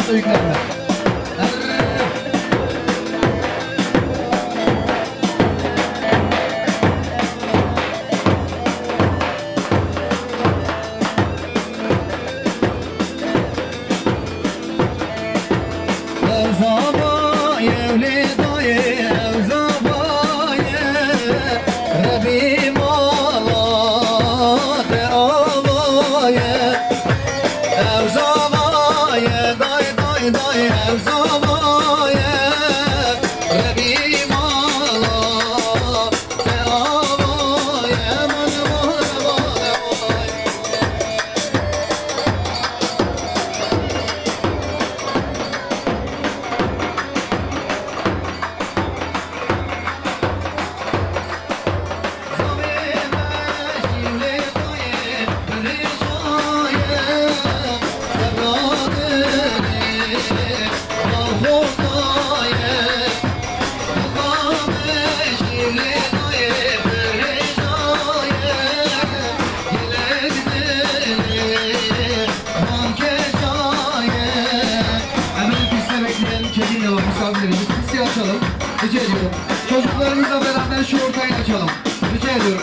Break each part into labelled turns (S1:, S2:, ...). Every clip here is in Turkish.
S1: Fazla yüklenme. Açalım. Rica ediyorum. Çocuklarımızla beraber şu ortayı açalım. Rica ediyorum.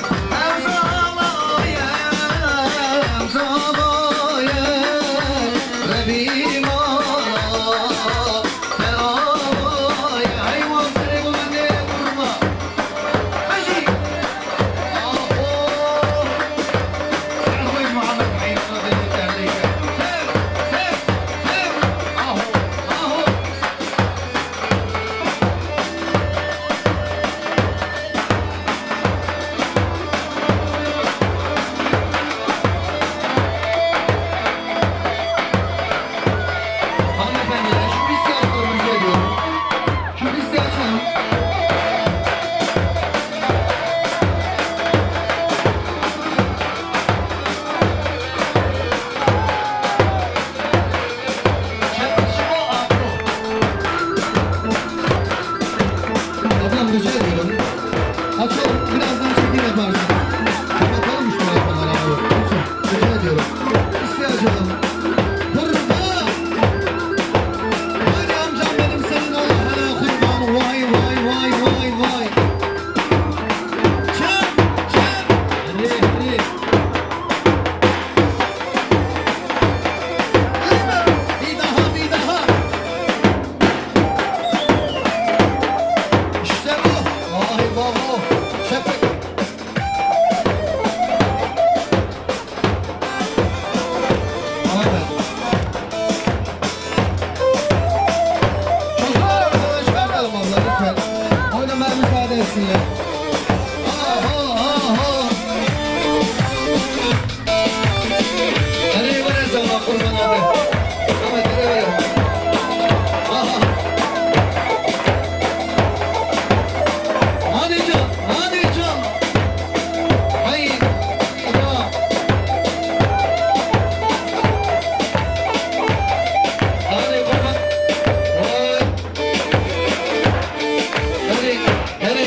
S1: Rica ediyorum. Açalım. Birazdan çekim yaparsın. Kapatalım işte yapanlar abi. Lütfen. Rica ediyorum. İsteği açalım. Hırma! Hadi amcam benim senin Allah'ına kurban. Vay vay vay vay vay. Çek! Çek! Hadi hadi. Bir daha bir daha. Etsinler. Nereye varırsan bak kurban abi. Ahmet nereye ver? Hadi can, hadi can. Hayır. Hadi kurban. Hadi. Hadi.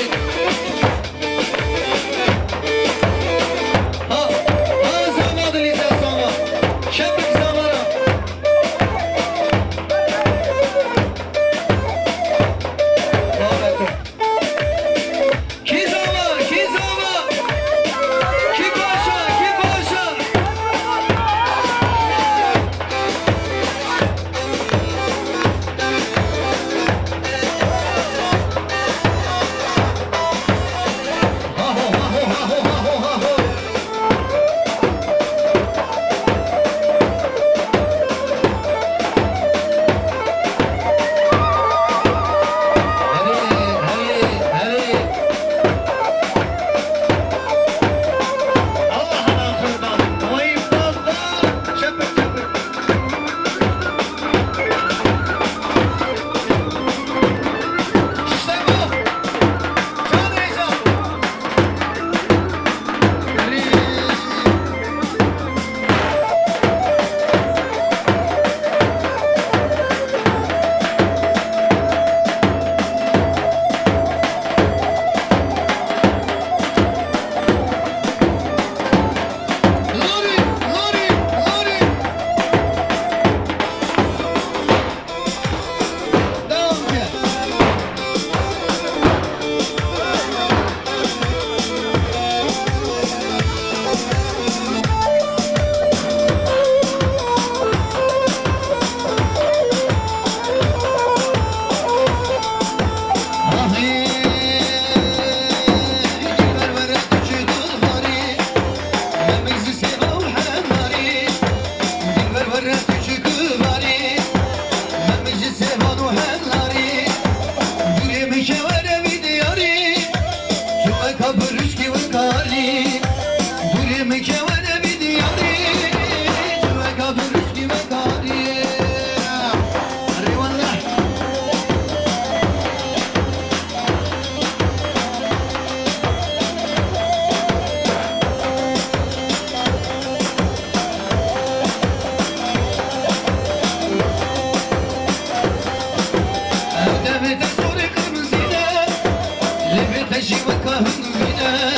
S1: hüngüne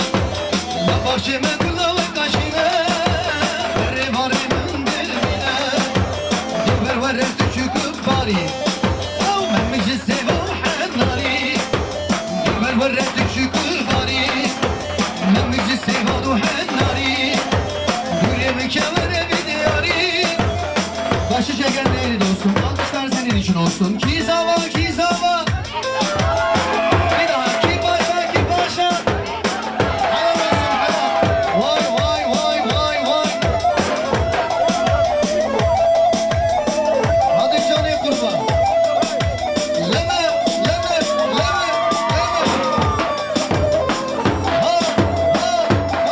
S1: La bahçeme kulağı kaşine Vere varımın dilbine Dover vere tüşüküp bari Av memmici seva hennari Dover vere tüşüküp bari Memmici seva hennari Gülemi kevere bidiyari Başı çeken değerli dostum Alkışlar senin için olsun Kizava kizava Bir daha ki başa ki başa Helal olsun helal Vay vay vay vay vay Hadi canı kurban Leme leme leme leme Ha ha ha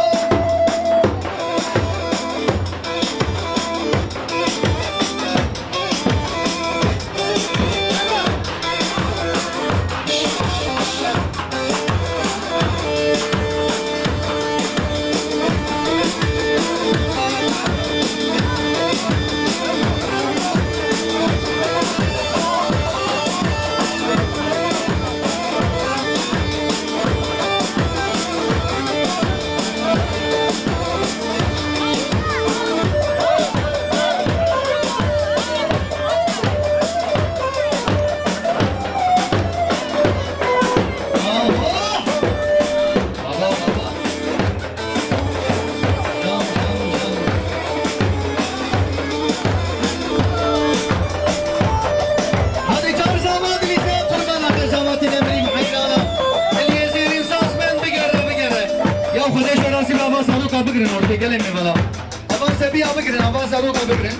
S1: Allah! Baba baba. Can can can. Hadi çağır zaman dilise kurbanlar zamatin emrim hayrana. Eliyezir insas men bigere. Ya Kuzey şurası bir avaz salu kapı girin ortaya gelin mi bana? Avaz sebi yapı girin avaz salu kapı girin.